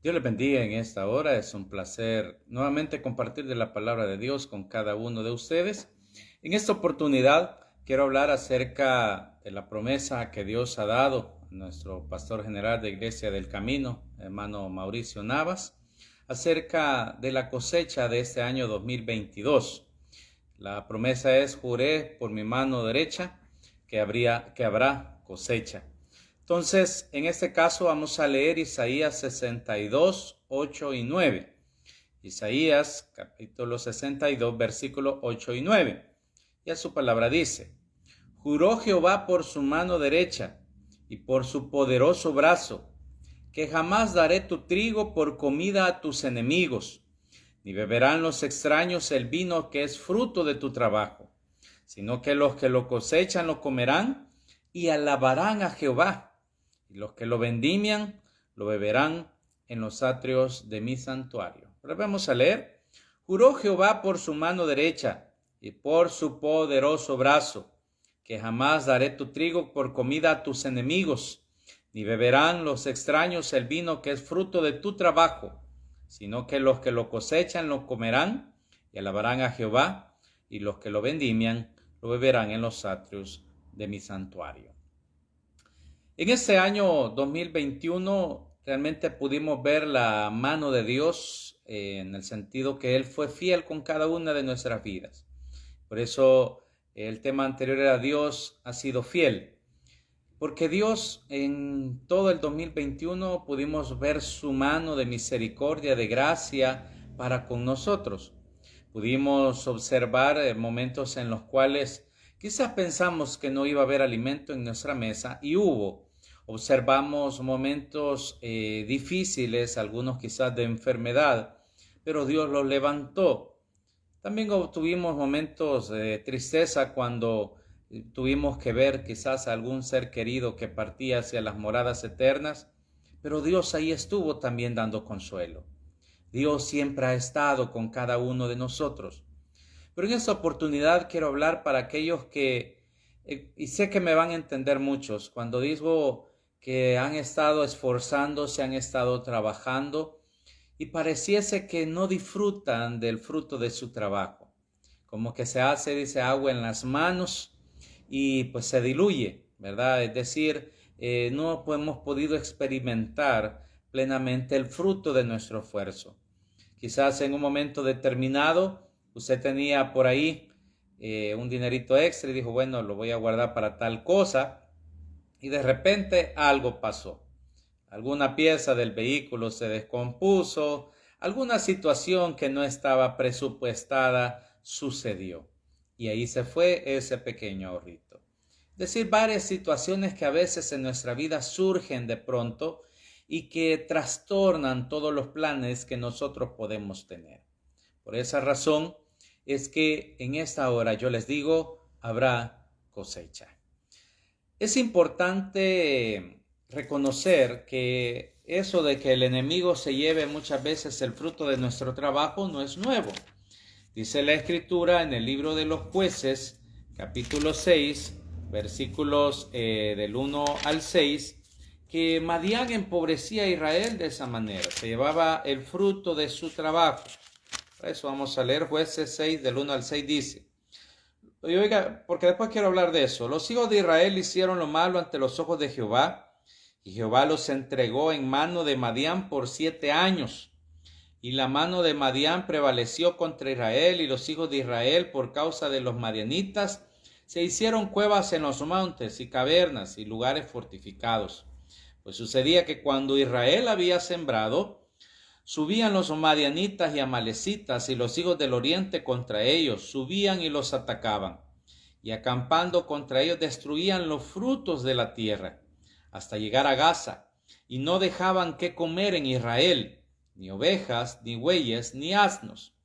Dios les bendiga en esta hora. Es un placer nuevamente compartir de la palabra de Dios con cada uno de ustedes. En esta oportunidad quiero hablar acerca de la promesa que Dios ha dado a nuestro pastor general de Iglesia del Camino, hermano Mauricio Navas, acerca de la cosecha de este año 2022. La promesa es: juré por mi mano derecha que habrá cosecha. Entonces, en este caso vamos a leer Isaías 62, 8 y 9. Isaías capítulo 62, versículos 8 y 9. Y a su palabra dice: Juró Jehová por su mano derecha y por su poderoso brazo, que jamás daré tu trigo por comida a tus enemigos, ni beberán los extraños el vino que es fruto de tu trabajo, sino que los que lo cosechan lo comerán y alabarán a Jehová. Y los que lo vendimian lo beberán en los atrios de mi santuario. Volvemos a leer. Juró Jehová por su mano derecha y por su poderoso brazo, que jamás daré tu trigo por comida a tus enemigos, ni beberán los extraños el vino que es fruto de tu trabajo, sino que los que lo cosechan lo comerán y alabarán a Jehová, y los que lo vendimian lo beberán en los atrios de mi santuario. En este año 2021 realmente pudimos ver la mano de Dios en el sentido que Él fue fiel con cada una de nuestras vidas. Por eso el tema anterior era: Dios ha sido fiel. Porque Dios en todo el 2021 pudimos ver su mano de misericordia, de gracia para con nosotros. Pudimos observar momentos en los cuales quizás pensamos que no iba a haber alimento en nuestra mesa y hubo. Observamos momentos difíciles, algunos quizás de enfermedad, pero Dios los levantó. También tuvimos momentos de tristeza cuando tuvimos que ver quizás a algún ser querido que partía hacia las moradas eternas, pero Dios ahí estuvo también dando consuelo. Dios siempre ha estado con cada uno de nosotros. Pero en esta oportunidad quiero hablar para aquellos que, y sé que me van a entender muchos, cuando digo que han estado esforzándose, han estado trabajando y pareciese que no disfrutan del fruto de su trabajo. Como que se hace, dice, agua en las manos y pues se diluye, ¿verdad? Es decir, no hemos podido experimentar plenamente el fruto de nuestro esfuerzo. Quizás en un momento determinado usted tenía por ahí un dinerito extra y dijo, bueno, lo voy a guardar para tal cosa, y de repente algo pasó. Alguna pieza del vehículo se descompuso, alguna situación que no estaba presupuestada sucedió. Y ahí se fue ese pequeño ahorrito. Es decir, varias situaciones que a veces en nuestra vida surgen de pronto y que trastornan todos los planes que nosotros podemos tener. Por esa razón es que en esta hora yo les digo, habrá cosecha. Es importante reconocer que eso de que el enemigo se lleve muchas veces el fruto de nuestro trabajo no es nuevo. Dice la Escritura en el libro de los Jueces, capítulo 6, versículos del 1 al 6, que Madián empobrecía a Israel de esa manera, se llevaba el fruto de su trabajo. Por eso vamos a leer Jueces 6, del 1 al 6, dice. Y oiga, porque después quiero hablar de eso. Los hijos de Israel hicieron lo malo ante los ojos de Jehová, y Jehová los entregó en mano de Madián por 7 años. Y la mano de Madián prevaleció contra Israel, y los hijos de Israel, por causa de los madianitas, se hicieron cuevas en los montes y cavernas y lugares fortificados. Pues sucedía que cuando Israel había sembrado, subían los madianitas y amalecitas y los hijos del oriente contra ellos, subían y los atacaban, y acampando contra ellos destruían los frutos de la tierra, hasta llegar a Gaza, y no dejaban qué comer en Israel, ni ovejas, ni bueyes, ni asnos,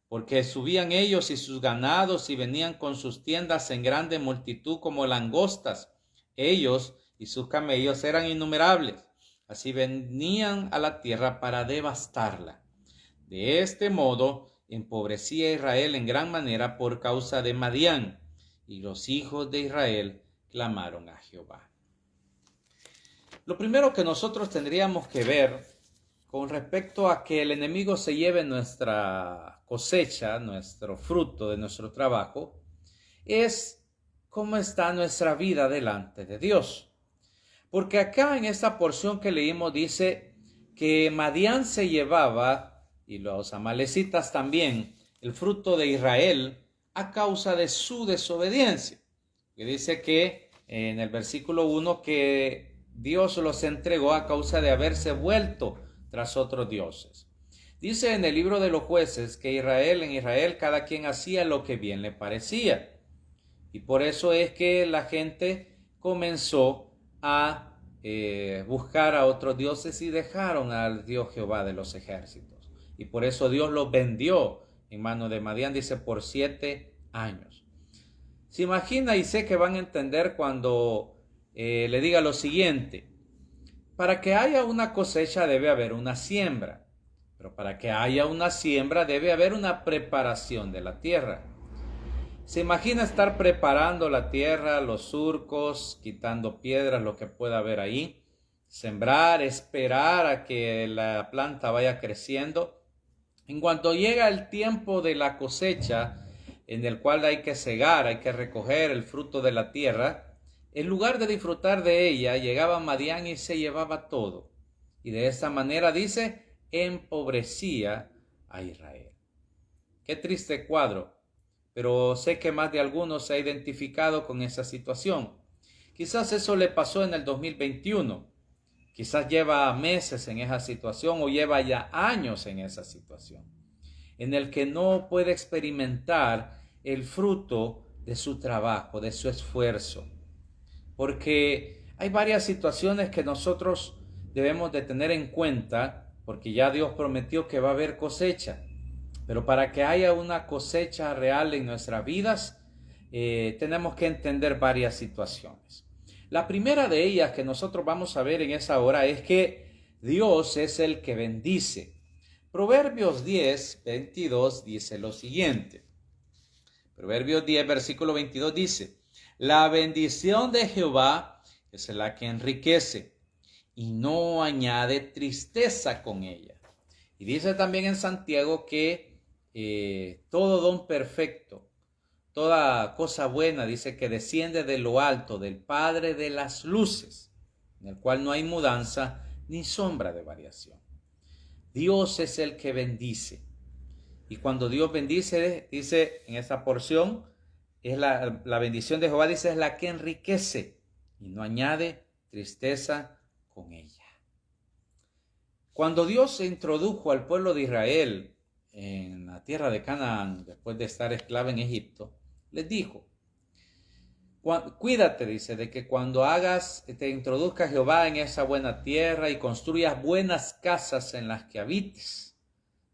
porque subían ellos y sus ganados y venían con sus tiendas en grande multitud como langostas. Ellos y sus camellos eran innumerables. Así venían a la tierra para devastarla. De este modo empobrecía Israel en gran manera por causa de Madián, y los hijos de Israel clamaron a Jehová. Lo primero que nosotros tendríamos que ver con respecto a que el enemigo se lleve nuestra cosecha, nuestro fruto de nuestro trabajo, es cómo está nuestra vida delante de Dios. Porque acá en esta porción que leímos dice que Madián se llevaba, y los amalecitas también, el fruto de Israel a causa de su desobediencia. Que dice que en el versículo 1 que Dios los entregó a causa de haberse vuelto tras otros dioses. Dice en el libro de los jueces que en Israel cada quien hacía lo que bien le parecía. Y por eso es que la gente comenzó a buscar a otros dioses y dejaron al Dios Jehová de los ejércitos. Y por eso Dios los vendió en mano de Madián, dice, por 7 años. Se imagina y sé que van a entender cuando le diga lo siguiente. Para que haya una cosecha debe haber una siembra. Pero para que haya una siembra debe haber una preparación de la tierra. Se imagina estar preparando la tierra, los surcos, quitando piedras, lo que pueda haber ahí. Sembrar, esperar a que la planta vaya creciendo. En cuanto llega el tiempo de la cosecha, en el cual hay que segar, hay que recoger el fruto de la tierra, en lugar de disfrutar de ella, llegaba Madián y se llevaba todo. Y de esa manera, dice, empobrecía a Israel. Qué triste cuadro, pero sé que más de algunos se ha identificado con esa situación. Quizás eso le pasó en el 2021. Quizás lleva meses en esa situación o lleva ya años en esa situación, en el que no puede experimentar el fruto de su trabajo, de su esfuerzo. Porque hay varias situaciones que nosotros debemos de tener en cuenta, porque ya Dios prometió que va a haber cosecha. Pero para que haya una cosecha real en nuestras vidas, tenemos que entender varias situaciones. La primera de ellas que nosotros vamos a ver en esa hora es que Dios es el que bendice. Proverbios 10, 22 dice lo siguiente. Proverbios 10, versículo 22 dice: la bendición de Jehová es la que enriquece y no añade tristeza con ella. Y dice también en Santiago que todo don perfecto, toda cosa buena, dice que desciende de lo alto, del Padre de las luces, en el cual no hay mudanza ni sombra de variación. Dios es el que bendice. Y cuando Dios bendice, dice en esta porción, es la bendición de Jehová, dice, es la que enriquece y no añade tristeza con ella. Cuando Dios se introdujo al pueblo de Israel en la tierra de Canaán, después de estar esclavo en Egipto, les dijo: cuídate, dice, de que cuando te introduzca Jehová en esa buena tierra y construyas buenas casas en las que habites,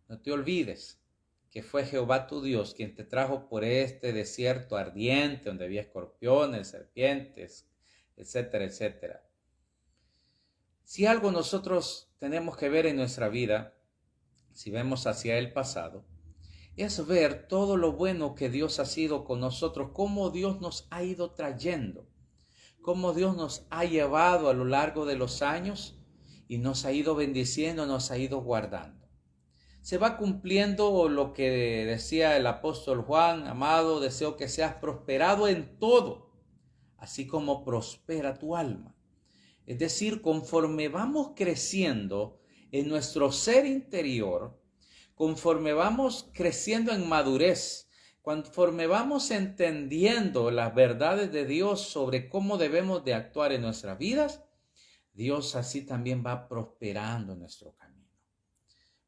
no te olvides que fue Jehová tu Dios quien te trajo por este desierto ardiente, donde había escorpiones, serpientes, etcétera, etcétera. Si algo nosotros tenemos que ver en nuestra vida, si vemos hacia el pasado, es ver todo lo bueno que Dios ha sido con nosotros, cómo Dios nos ha ido trayendo, cómo Dios nos ha llevado a lo largo de los años y nos ha ido bendiciendo, nos ha ido guardando. Se va cumpliendo lo que decía el apóstol Juan: amado, deseo que seas prosperado en todo, así como prospera tu alma. Es decir, conforme vamos creciendo en nuestro ser interior, conforme vamos creciendo en madurez, conforme vamos entendiendo las verdades de Dios sobre cómo debemos de actuar en nuestras vidas, Dios así también va prosperando nuestro camino.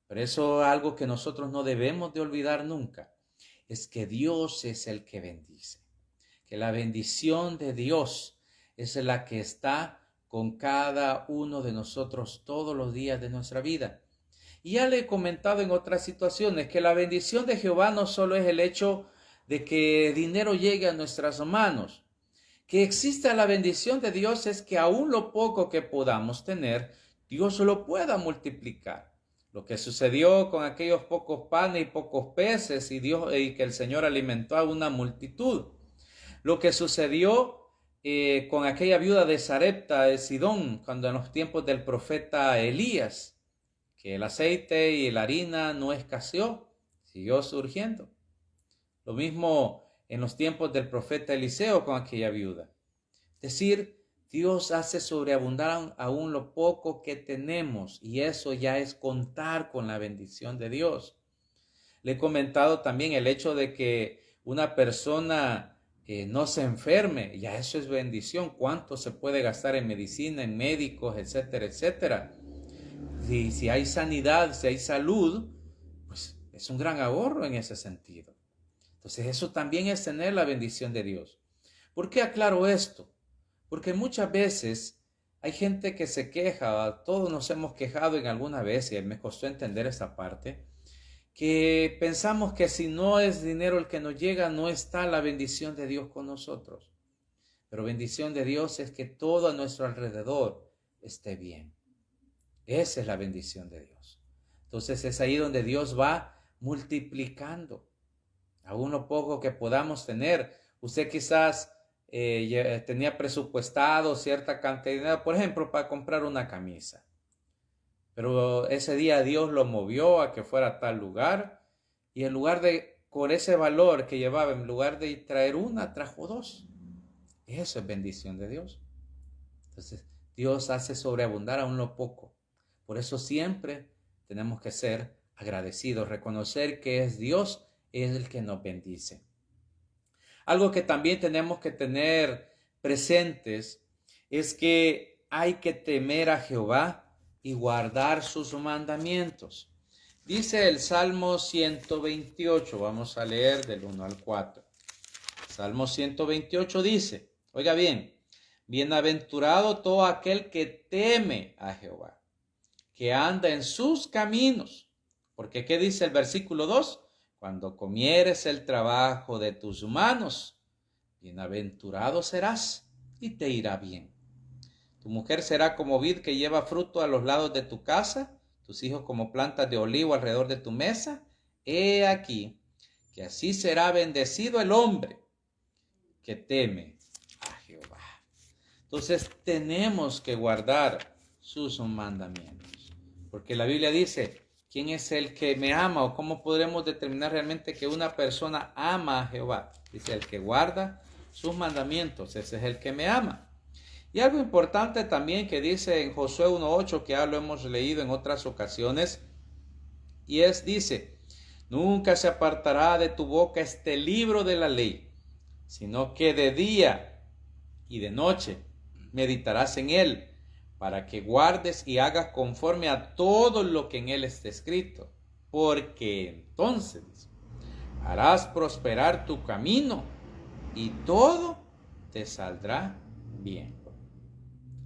Por eso algo que nosotros no debemos de olvidar nunca es que Dios es el que bendice, que la bendición de Dios es la que está con cada uno de nosotros todos los días de nuestra vida. Y ya le he comentado en otras situaciones que la bendición de Jehová no solo es el hecho de que dinero llegue a nuestras manos. Que exista la bendición de Dios es que aún lo poco que podamos tener, Dios lo pueda multiplicar. Lo que sucedió con aquellos pocos panes y pocos peces y que el Señor alimentó a una multitud. Lo que sucedió con aquella viuda de Sarepta de Sidón, cuando en los tiempos del profeta Elías, que el aceite y la harina no escaseó, siguió surgiendo. Lo mismo en los tiempos del profeta Eliseo con aquella viuda. Es decir, Dios hace sobreabundar aún lo poco que tenemos, y eso ya es contar con la bendición de Dios. Le he comentado también el hecho de que una persona no se enferme, ya eso es bendición. ¿Cuánto se puede gastar en medicina, en médicos, etcétera, etcétera? Si hay sanidad, si hay salud, pues es un gran ahorro en ese sentido. Entonces eso también es tener la bendición de Dios. ¿Por qué aclaro esto? Porque muchas veces hay gente que se queja, todos nos hemos quejado en alguna vez, y me costó entender esa parte, que pensamos que si no es dinero el que nos llega, no está la bendición de Dios con nosotros. Pero bendición de Dios es que todo a nuestro alrededor esté bien. Esa es la bendición de Dios. Entonces es ahí donde Dios va multiplicando aún lo poco que podamos tener. Usted quizás tenía presupuestado cierta cantidad, por ejemplo, para comprar una camisa. Pero ese día Dios lo movió a que fuera a tal lugar, y en lugar de, con ese valor que llevaba, en lugar de traer una, trajo dos. Eso es bendición de Dios. Entonces, Dios hace sobreabundar aún lo poco. Por eso siempre tenemos que ser agradecidos, reconocer que es Dios el que nos bendice. Algo que también tenemos que tener presentes es que hay que temer a Jehová y guardar sus mandamientos. Dice el Salmo 128, vamos a leer del 1 al 4. Salmo 128 dice, oiga bien, bienaventurado todo aquel que teme a Jehová, que anda en sus caminos. Porque ¿qué dice el versículo 2? Cuando comieres el trabajo de tus manos, bienaventurado serás y te irá bien. Tu mujer será como vid que lleva fruto a los lados de tu casa, tus hijos como plantas de olivo alrededor de tu mesa. He aquí que así será bendecido el hombre que teme a Jehová. Entonces tenemos que guardar sus mandamientos, porque la Biblia dice, ¿quién es el que me ama? O cómo podremos determinar realmente que una persona ama a Jehová. Dice, el que guarda sus mandamientos, ese es el que me ama. Y algo importante también que dice en Josué 1:8, que ya lo hemos leído en otras ocasiones, y dice, nunca se apartará de tu boca este libro de la ley, sino que de día y de noche meditarás en él, para que guardes y hagas conforme a todo lo que en él está escrito, porque entonces harás prosperar tu camino y todo te saldrá bien.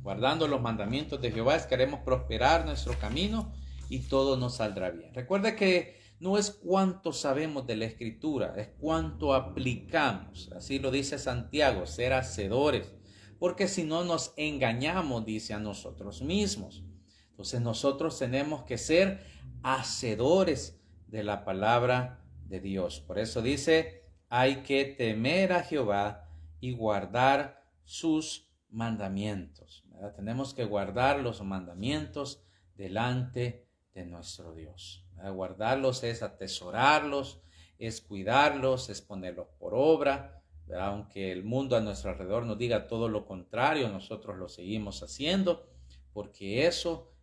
Guardando los mandamientos de Jehová es que haremos prosperar nuestro camino y todo nos saldrá bien. Recuerda que no es cuánto sabemos de la Escritura, es cuánto aplicamos. Así lo dice Santiago, ser hacedores. Porque si no nos engañamos, dice, a nosotros mismos. Entonces nosotros tenemos que ser hacedores de la palabra de Dios. Por eso dice, hay que temer a Jehová y guardar sus mandamientos, ¿verdad? Tenemos que guardar los mandamientos delante de nuestro Dios, ¿verdad? Guardarlos es atesorarlos, es cuidarlos, es ponerlos por obra, ¿verdad? Aunque el mundo a nuestro alrededor nos diga todo lo contrario, nosotros lo seguimos haciendo, porque eso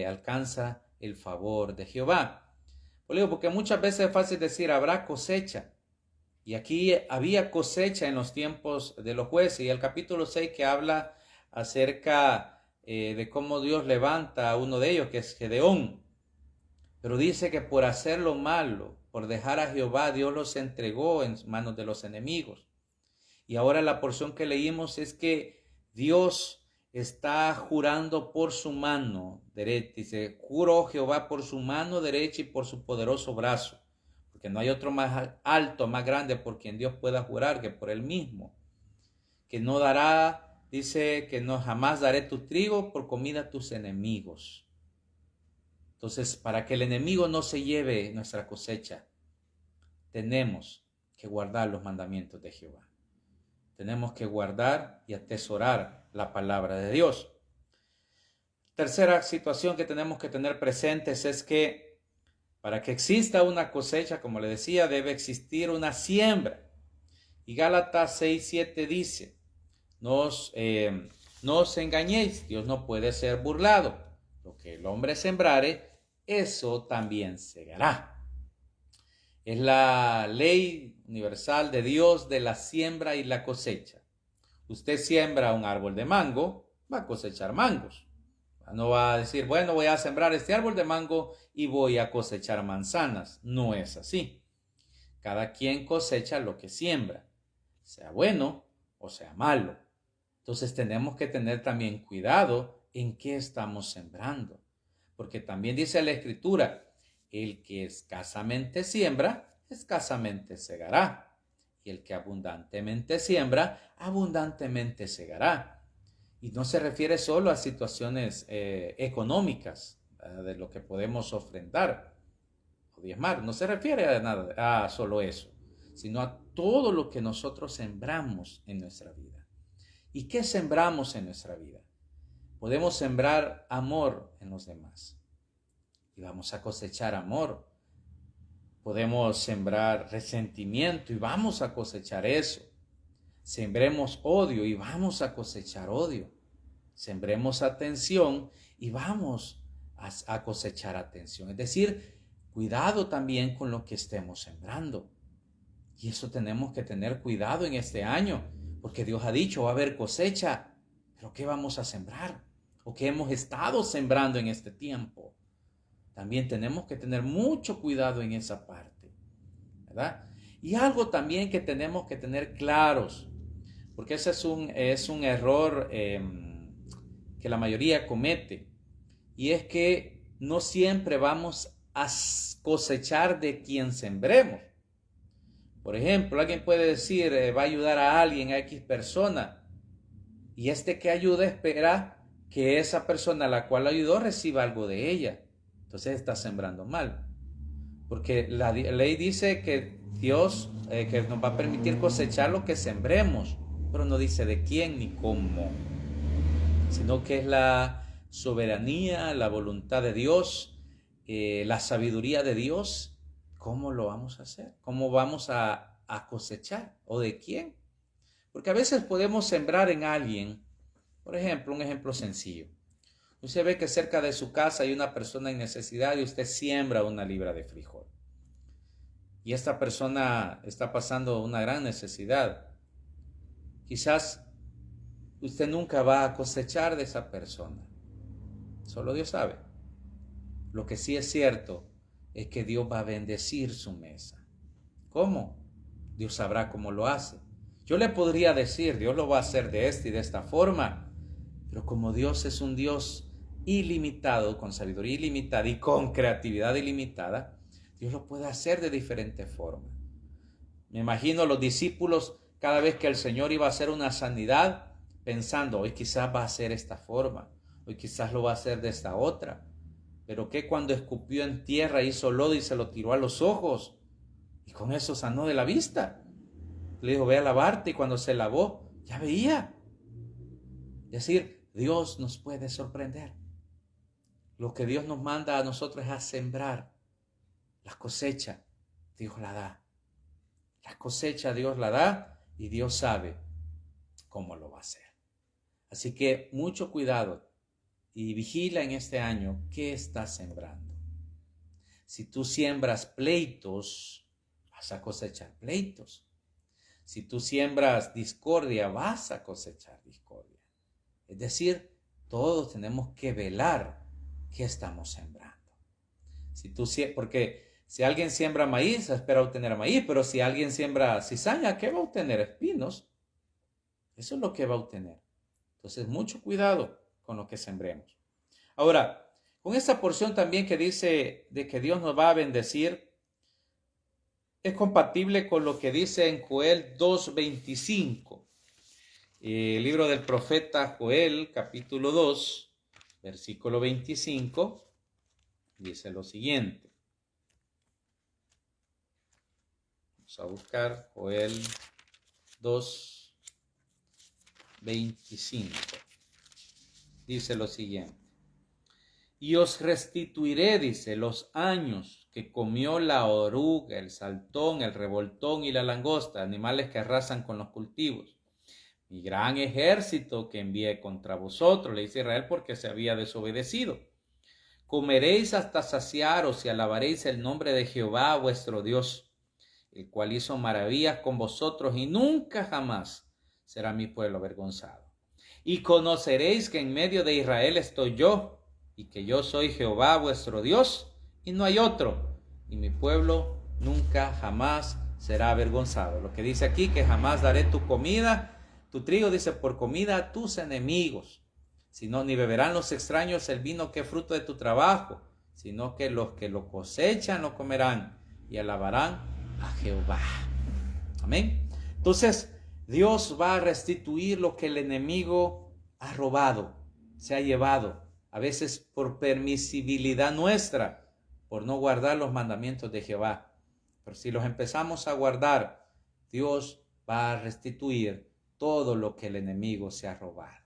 alcanza el favor de Jehová. Porque muchas veces es fácil decir, habrá cosecha. Y aquí había cosecha en los tiempos de los jueces, y el capítulo 6 que habla acerca de cómo Dios levanta a uno de ellos, que es Gedeón. Pero dice que por hacer lo malo, por dejar a Jehová, Dios los entregó en manos de los enemigos. Y ahora la porción que leímos es que Dios está jurando por su mano derecha. Dice, juró Jehová por su mano derecha y por su poderoso brazo. Que no hay otro más alto, más grande por quien Dios pueda jurar que por él mismo. Que no dará, dice, que no jamás daré tu trigo por comida a tus enemigos. Entonces, para que el enemigo no se lleve nuestra cosecha, tenemos que guardar los mandamientos de Jehová. Tenemos que guardar y atesorar la palabra de Dios. Tercera situación que tenemos que tener presentes es que para que exista una cosecha, como le decía, debe existir una siembra. Y Gálatas 6:7 dice, no os engañéis, Dios no puede ser burlado. Lo que el hombre sembrare, eso también segará. Es la ley universal de Dios de la siembra y la cosecha. Usted siembra un árbol de mango, va a cosechar mangos. No va a decir, bueno, voy a sembrar este árbol de mango y voy a cosechar manzanas. No es así. Cada quien cosecha lo que siembra, sea bueno o sea malo. Entonces tenemos que tener también cuidado en qué estamos sembrando. Porque también dice la Escritura, el que escasamente siembra, escasamente segará. Y el que abundantemente siembra, abundantemente segará. Y no se refiere solo a situaciones económicas, de lo que podemos ofrendar o diezmar. No se refiere a nada, a solo eso, sino a todo lo que nosotros sembramos en nuestra vida. ¿Y qué sembramos en nuestra vida? Podemos sembrar amor en los demás y vamos a cosechar amor. Podemos sembrar resentimiento y vamos a cosechar eso. Sembremos odio y vamos a cosechar odio. Sembremos atención y vamos a cosechar atención. Es decir, cuidado también con lo que estemos sembrando. Y eso tenemos que tener cuidado en este año, porque Dios ha dicho, va a haber cosecha, pero ¿qué vamos a sembrar? ¿O qué hemos estado sembrando en este tiempo? También tenemos que tener mucho cuidado en esa parte, ¿verdad? Y algo también que tenemos que tener claros, porque ese es un error que la mayoría comete, y es que no siempre vamos a cosechar de quien sembremos. Por ejemplo, alguien puede decir, va a ayudar a alguien, a X persona, y este que ayuda espera que esa persona a la cual ayudó reciba algo de ella. Entonces está sembrando mal. Porque la ley dice que Dios que nos va a permitir cosechar lo que sembremos, pero no dice de quién ni cómo, sino que es la soberanía, la voluntad de Dios, la sabiduría de Dios. ¿Cómo lo vamos a hacer? ¿Cómo vamos a cosechar? ¿O de quién? Porque a veces podemos sembrar en alguien, por ejemplo, un ejemplo sencillo. Usted ve que cerca de su casa hay una persona en necesidad y usted siembra una libra de frijol. Y esta persona está pasando una gran necesidad. Quizás usted nunca va a cosechar de esa persona. Solo Dios sabe. Lo que sí es cierto es que Dios va a bendecir su mesa. ¿Cómo? Dios sabrá cómo lo hace. Yo le podría decir, Dios lo va a hacer de esta y de esta forma, pero como Dios es un Dios ilimitado, con sabiduría ilimitada y con creatividad ilimitada, Dios lo puede hacer de diferente forma. Me imagino los discípulos cada vez que el Señor iba a hacer una sanidad, pensando, hoy quizás va a hacer esta forma, hoy quizás lo va a hacer de esta otra. Pero que cuando escupió en tierra, hizo lodo y se lo tiró a los ojos, y con eso sanó de la vista. Le dijo, ve a lavarte, y cuando se lavó, ya veía. Es decir, Dios nos puede sorprender. Lo que Dios nos manda a nosotros es a sembrar. La cosecha, Dios la da. La cosecha Dios la da y Dios sabe cómo lo va a hacer. Así que mucho cuidado y vigila en este año qué estás sembrando. Si tú siembras pleitos, vas a cosechar pleitos. Si tú siembras discordia, vas a cosechar discordia. Es decir, todos tenemos que velar qué estamos sembrando. Porque si alguien siembra maíz, espera obtener maíz, pero si alguien siembra cizaña, ¿qué va a obtener? Espinos. Eso es lo que va a obtener. Entonces, mucho cuidado con lo que sembremos. Ahora, con esta porción también que dice de que Dios nos va a bendecir, es compatible con lo que dice en Joel 2:25. El libro del profeta Joel, capítulo 2, versículo 25, dice lo siguiente. Vamos a buscar Joel 2:25. Dice lo siguiente. y os restituiré, dice, los años que comió la oruga, el saltón, el revoltón y la langosta, animales que arrasan con los cultivos. Mi gran ejército que envié contra vosotros, le dice Israel, porque se había desobedecido. Comeréis hasta saciaros y alabaréis el nombre de Jehová vuestro Dios, el cual hizo maravillas con vosotros, y nunca jamás será mi pueblo avergonzado. Y conoceréis que en medio de Israel estoy yo, y que yo soy Jehová vuestro Dios, y no hay otro, y mi pueblo nunca jamás será avergonzado. Lo que dice aquí, que jamás daré tu comida, tu trigo, dice, por comida a tus enemigos, sino ni beberán los extraños el vino que es fruto de tu trabajo, sino que los que lo cosechan lo comerán y alabarán a Jehová. Amén. Entonces, Dios va a restituir lo que el enemigo ha robado, se ha llevado, a veces por permisibilidad nuestra, por no guardar los mandamientos de Jehová. Pero si los empezamos a guardar, Dios va a restituir todo lo que el enemigo se ha robado.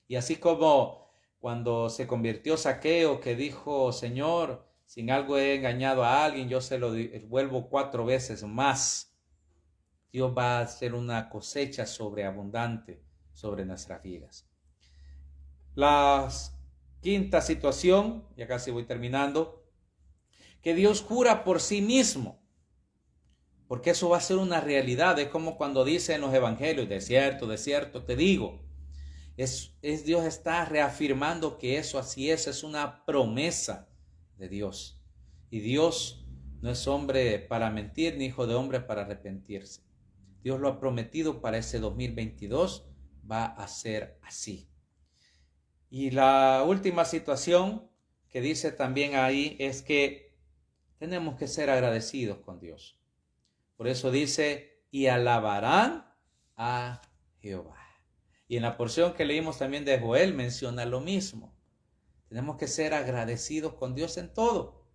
Y así como cuando se convirtió Zaqueo, que dijo, Señor, si en algo he engañado a alguien, yo se lo devuelvo 4 veces más. Dios va a hacer una cosecha sobreabundante sobre nuestras vidas. La quinta situación, ya casi voy terminando, que Dios jura por sí mismo, porque eso va a ser una realidad. Es como cuando dice en los evangelios, de cierto te digo. Dios está reafirmando que eso así es una promesa de Dios. Y Dios no es hombre para mentir, ni hijo de hombre para arrepentirse. Dios lo ha prometido para ese 2022, va a ser así. Y la última situación que dice también ahí es que tenemos que ser agradecidos con Dios. Por eso dice, y alabarán a Jehová. Y en la porción que leímos también de Joel menciona lo mismo. Tenemos que ser agradecidos con Dios en todo.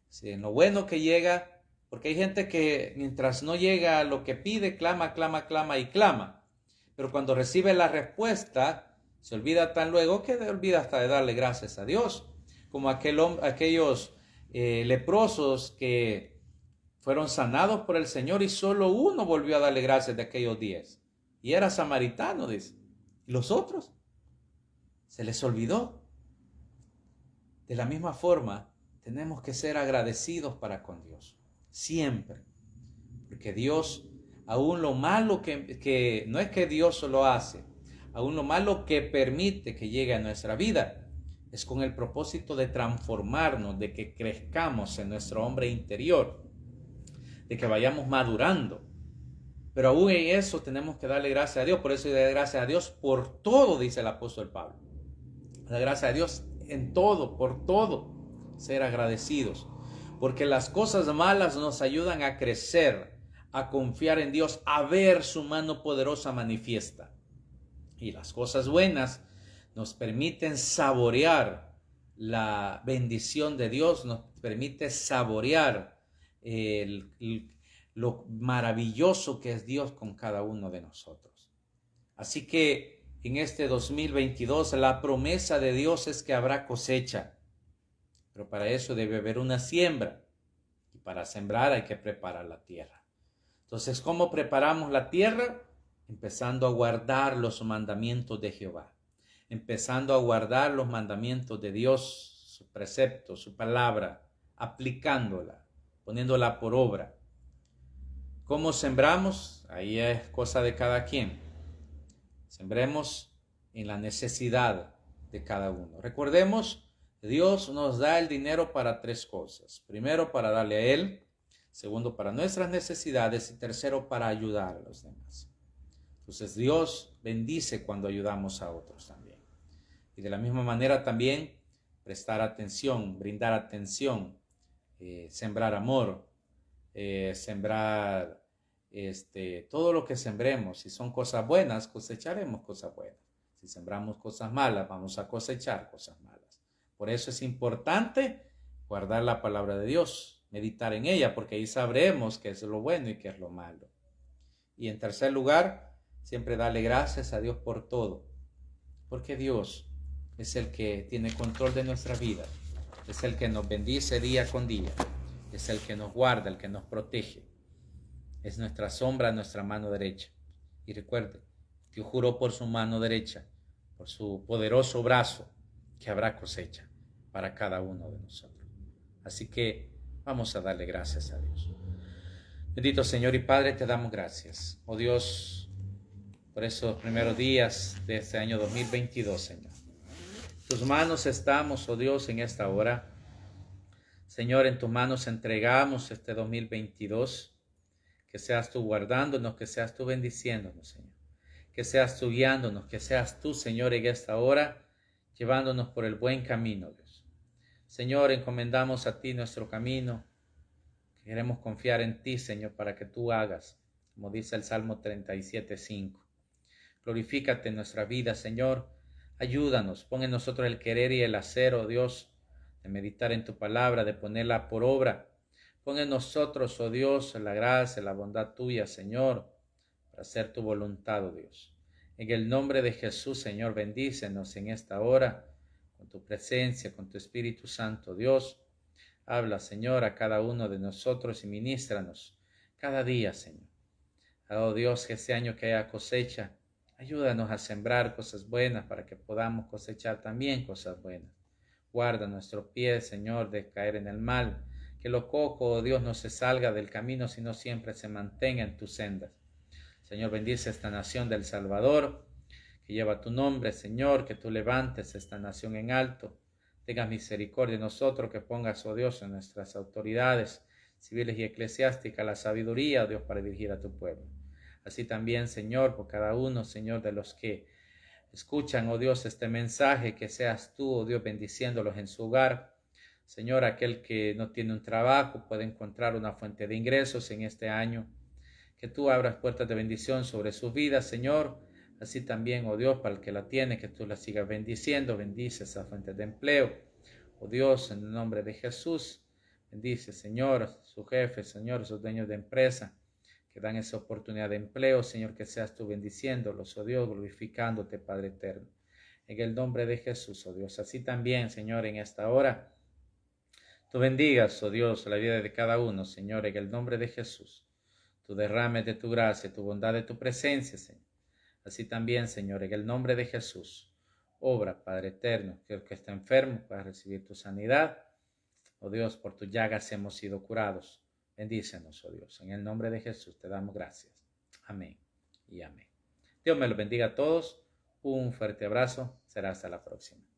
Sí, en lo bueno que llega, porque hay gente que mientras no llega a lo que pide, clama y clama. Pero cuando recibe la respuesta, se olvida tan luego que olvida hasta de darle gracias a Dios. Como aquellos leprosos que fueron sanados por el Señor y solo uno volvió a darle gracias de aquellos 10. Y era samaritano, dice. ¿Y los otros? Se les olvidó. De la misma forma, tenemos que ser agradecidos para con Dios. Siempre. Porque Dios, aún lo malo que no es que Dios lo hace, aún lo malo que permite que llegue a nuestra vida, es con el propósito de transformarnos, de que crezcamos en nuestro hombre interior, de que vayamos madurando. Pero aún en eso tenemos que darle gracias a Dios. Por eso darle gracias a Dios por todo, dice el apóstol Pablo. Dar gracias a Dios en todo, por todo. Ser agradecidos. Porque las cosas malas nos ayudan a crecer, a confiar en Dios, a ver su mano poderosa manifiesta. Y las cosas buenas nos permiten saborear la bendición de Dios, nos permite saborear lo maravilloso que es Dios con cada uno de nosotros. Así que en este 2022 la promesa de Dios es que habrá cosecha, pero para eso debe haber una siembra, y para sembrar hay que preparar la tierra. Entonces, ¿cómo preparamos la tierra? Empezando a guardar los mandamientos de Jehová, empezando a guardar los mandamientos de Dios, su precepto, su palabra, aplicándola, poniéndola por obra. ¿Cómo sembramos? Ahí es cosa de cada quien. Sembremos en la necesidad de cada uno. Recordemos, Dios nos da el dinero para 3 cosas. Primero, para darle a Él. Segundo, para nuestras necesidades. Y tercero, para ayudar a los demás. Entonces, Dios bendice cuando ayudamos a otros también. Y de la misma manera también, prestar atención, brindar atención, sembrar amor, sembrar todo lo que sembremos. Si son cosas buenas, cosecharemos cosas buenas. Si sembramos cosas malas, vamos a cosechar cosas malas. Por eso es importante guardar la palabra de Dios, meditar en ella, porque ahí sabremos qué es lo bueno y qué es lo malo. Y en tercer lugar, siempre darle gracias a Dios por todo, porque Dios es el que tiene control de nuestra vida. Es el que nos bendice día con día. Es el que nos guarda, el que nos protege. Es nuestra sombra, nuestra mano derecha. Y recuerde, Dios juró por su mano derecha, por su poderoso brazo, que habrá cosecha para cada uno de nosotros. Así que vamos a darle gracias a Dios. Bendito Señor y Padre, te damos gracias. Oh Dios, por esos primeros días de este año 2022, Señor. Tus manos estamos, oh Dios, en esta hora. Señor, en tus manos entregamos este 2022. Que seas tú guardándonos, que seas tú bendiciéndonos, Señor. Que seas tú guiándonos, que seas tú, Señor, en esta hora, llevándonos por el buen camino, Dios. Señor, encomendamos a ti nuestro camino. Queremos confiar en ti, Señor, para que tú hagas, como dice el Salmo 37:5. Glorifícate en nuestra vida, Señor. Ayúdanos, pon en nosotros el querer y el hacer, oh Dios, de meditar en tu palabra, de ponerla por obra. Pon en nosotros, oh Dios, la gracia, la bondad tuya, Señor, para hacer tu voluntad, oh Dios. En el nombre de Jesús, Señor, bendícenos en esta hora, con tu presencia, con tu Espíritu Santo, Dios. Habla, Señor, a cada uno de nosotros y ministranos cada día, Señor. Oh Dios, que este año que haya cosecha, ayúdanos a sembrar cosas buenas para que podamos cosechar también cosas buenas. Guarda nuestros pies, Señor, de caer en el mal. Que lo cojo, oh Dios, no se salga del camino, sino siempre se mantenga en tus sendas. Señor, bendice esta nación del Salvador, que lleva tu nombre, Señor, que tú levantes esta nación en alto. Tengas misericordia de nosotros, que pongas, oh Dios, en nuestras autoridades civiles y eclesiásticas la sabiduría, oh Dios, para dirigir a tu pueblo. Así también, Señor, por cada uno, Señor, de los que escuchan, oh Dios, este mensaje, que seas tú, oh Dios, bendiciéndolos en su hogar. Señor, aquel que no tiene un trabajo puede encontrar una fuente de ingresos en este año. Que tú abras puertas de bendición sobre sus vidas, Señor. Así también, oh Dios, para el que la tiene, que tú la sigas bendiciendo. Bendice esa fuente de empleo. Oh Dios, en el nombre de Jesús, bendice, Señor, su jefe, Señor, sus dueños de empresa, que dan esa oportunidad de empleo, Señor, que seas tú bendiciéndolos, oh Dios, glorificándote, Padre eterno. En el nombre de Jesús, oh Dios. Así también, Señor, en esta hora, tú bendigas, oh Dios, la vida de cada uno, Señor, en el nombre de Jesús. Tú derrames de tu gracia, tu bondad, de tu presencia, Señor. Así también, Señor, en el nombre de Jesús, obra, Padre eterno, que el que está enfermo pueda recibir tu sanidad. Oh Dios, por tus llagas hemos sido curados. Bendícenos, oh Dios. En el nombre de Jesús te damos gracias. Amén y amén. Dios me los bendiga a todos. Un fuerte abrazo. Será hasta la próxima.